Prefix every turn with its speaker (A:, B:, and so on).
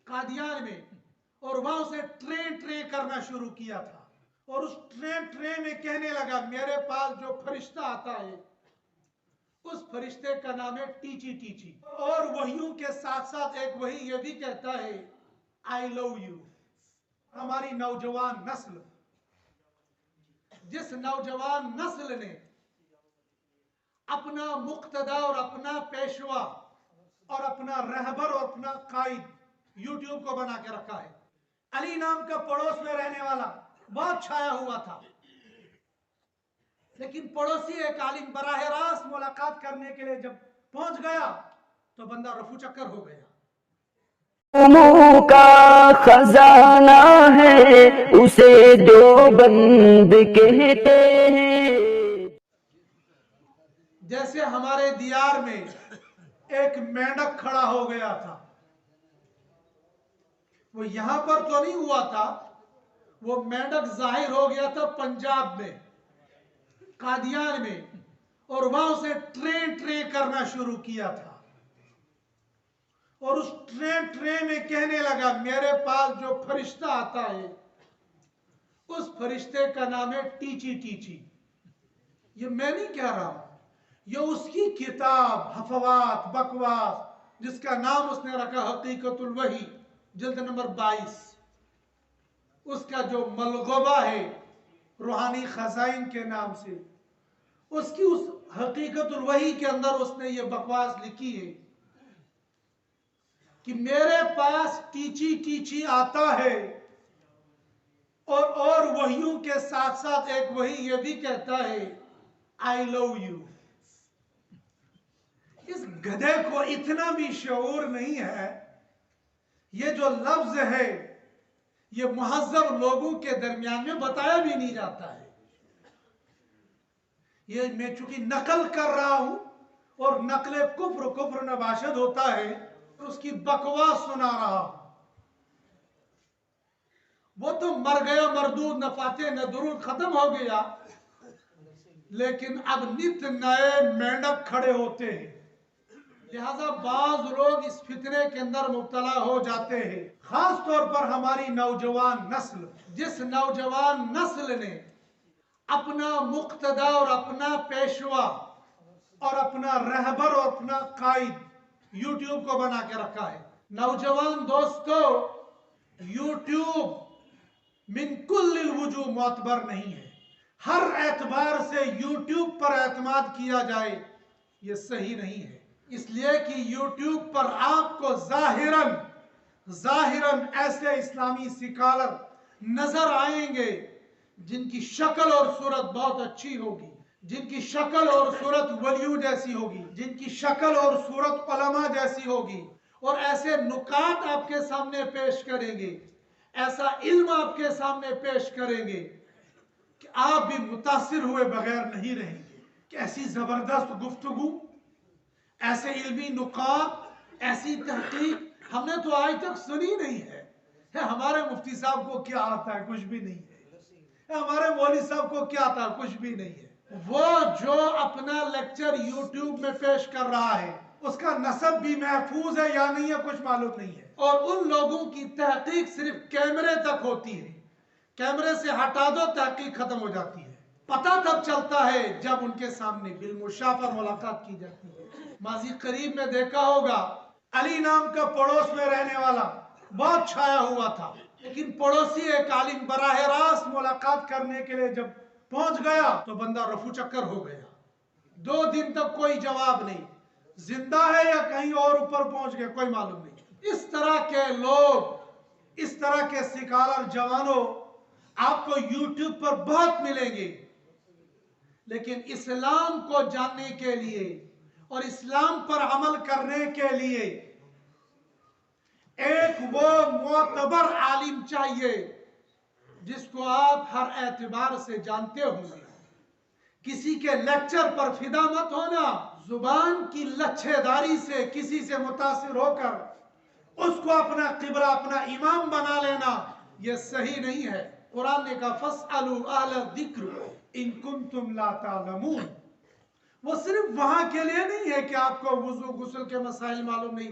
A: قادیان میں، اور وہاں سے ٹرے کرنا شروع کیا تھا، اور اس ٹرے میں کہنے لگا میرے پاس جو فرشتہ آتا ہے اس فرشتے کا نام ہے ٹیچی، اور وحیوں کے ساتھ ساتھ ایک وحی یہ بھی کہتا ہے I love you۔ ہماری نوجوان نسل، جس نوجوان نسل نے اپنا مقتدا اور اپنا پیشوا اور اپنا رہبر اور اپنا قائد یوٹیوب کو بنا کے رکھا ہے۔ علی نام کا پڑوس میں رہنے والا بہت چھایا ہوا تھا، لیکن پڑوسی ایک عالم براہ راست ملاقات کرنے کے لیے جب پہنچ گیا تو بندہ رفو چکر ہو گیا۔
B: علوم کا خزانہ ہے اسے دیوبند کہتے ہیں۔
A: جیسے ہمارے دیار میں ایک مینڈک کھڑا ہو گیا تھا، وہ یہاں پر تو نہیں ہوا تھا، وہ مینڈک ظاہر ہو گیا تھا پنجاب میں، قادیان میں، اور وہاں سے ٹرے کرنا شروع کیا تھا، اور اس ٹرے میں کہنے لگا میرے پاس جو فرشتہ آتا ہے اس فرشتے کا نام ہے ٹیچی۔ یہ میں نہیں کہہ رہا ہوں، یہ اس کی کتاب حفوات بکواس جس کا نام اس نے رکھا حقیقت الوحی جلد نمبر 22، اس کا جو ملغوبہ ہے روحانی خزائن کے نام سے، اس کی اس حقیقت الوحی کے اندر اس نے یہ بکواس لکھی ہے کہ میرے پاس ٹیچی آتا ہے، اور وحیوں کے ساتھ ساتھ ایک وحی یہ بھی کہتا ہے I love you۔ اس گدھے کو اتنا بھی شعور نہیں ہے، یہ جو لفظ ہے یہ مہذب لوگوں کے درمیان میں بتایا بھی نہیں جاتا ہے۔ یہ میں چونکہ نقل کر رہا ہوں، اور نقل کفر نباشد ہوتا ہے، اس کی بکواس سنا رہا ہوں۔ وہ تو مر گیا مردود، نہ فاتح نہ درود، ختم ہو گیا، لیکن اب نت نئے مینڈک کھڑے ہوتے ہیں، لہذا بعض لوگ اس فتنے کے اندر مبتلا ہو جاتے ہیں، خاص طور پر ہماری نوجوان نسل، جس نوجوان نسل نے اپنا مقتدا اور اپنا پیشوا اور اپنا رہبر اور اپنا قائد یوٹیوب کو بنا کے رکھا ہے۔ نوجوان دوستو، یوٹیوب من کل الوجوہ معتبر نہیں ہے، ہر اعتبار سے یوٹیوب پر اعتماد کیا جائے یہ صحیح نہیں ہے، اس لیے کہ یوٹیوب پر آپ کو ظاہراً ایسے اسلامی سکالر نظر آئیں گے جن کی شکل اور صورت بہت اچھی ہوگی، جن کی شکل اور صورت ولیوں جیسی ہوگی، جن کی شکل اور صورت علماء جیسی ہوگی، اور ایسے نکات آپ کے سامنے پیش کریں گے، ایسا علم آپ کے سامنے پیش کریں گے کہ آپ بھی متاثر ہوئے بغیر نہیں رہیں گے کہ ایسی زبردست گفتگو، ایسے علمی نکات، ایسی تحقیق ہم نے تو آج تک سنی نہیں ہے۔ ہمارے مفتی صاحب کو کیا آتا ہے؟ کچھ بھی نہیں ہے۔ ہمارے مولوی صاحب کو کیا آتا ہے؟ کچھ بھی نہیں ہے۔ وہ جو اپنا لیکچر یوٹیوب میں پیش کر رہا ہے اس کا نسب بھی محفوظ ہے یا نہیں ہے کچھ معلوم نہیں ہے، اور ان لوگوں کی تحقیق صرف کیمرے تک ہوتی ہے، کیمرے سے ہٹا دو تحقیق ختم ہو جاتی ہے۔ پتہ تب چلتا ہے جب ان کے سامنے بالمشافہ ملاقات کی جاتی ہے۔ ماضی قریب میں دیکھا ہوگا، علی نام کا پڑوس میں رہنے والا بہت چھایا ہوا تھا، لیکن پڑوسی ایک عالم براہ راست ملاقات کرنے کے لیے جب پہنچ گیا تو بندہ رفو چکر ہو گیا۔ 2 دن تک کوئی جواب نہیں، زندہ ہے یا کہیں اور اوپر پہنچ گیا کوئی معلوم نہیں۔ اس طرح کے لوگ، اس طرح کے سکالر جوانوں آپ کو یوٹیوب پر بہت ملیں گے، لیکن اسلام کو جاننے کے لیے اور اسلام پر عمل کرنے کے لیے ایک وہ معتبر عالم چاہیے جس کو آپ ہر اعتبار سے جانتے ہوں گے۔ کسی کے لیکچر پر فدا مت ہونا، زبان کی لچھے داری سے کسی سے متاثر ہو کر اس کو اپنا قبلہ، اپنا امام بنا لینا، یہ صحیح نہیں ہے۔ قرآن نے کہا فَاسْأَلُوا أَهْلَ الذِّكْرِ إِن كُنتُمْ لَا تَعْلَمُونَ۔ وہ صرف وہاں کے لیے نہیں ہے کہ آپ کو وضو غسل کے مسائل معلوم نہیں،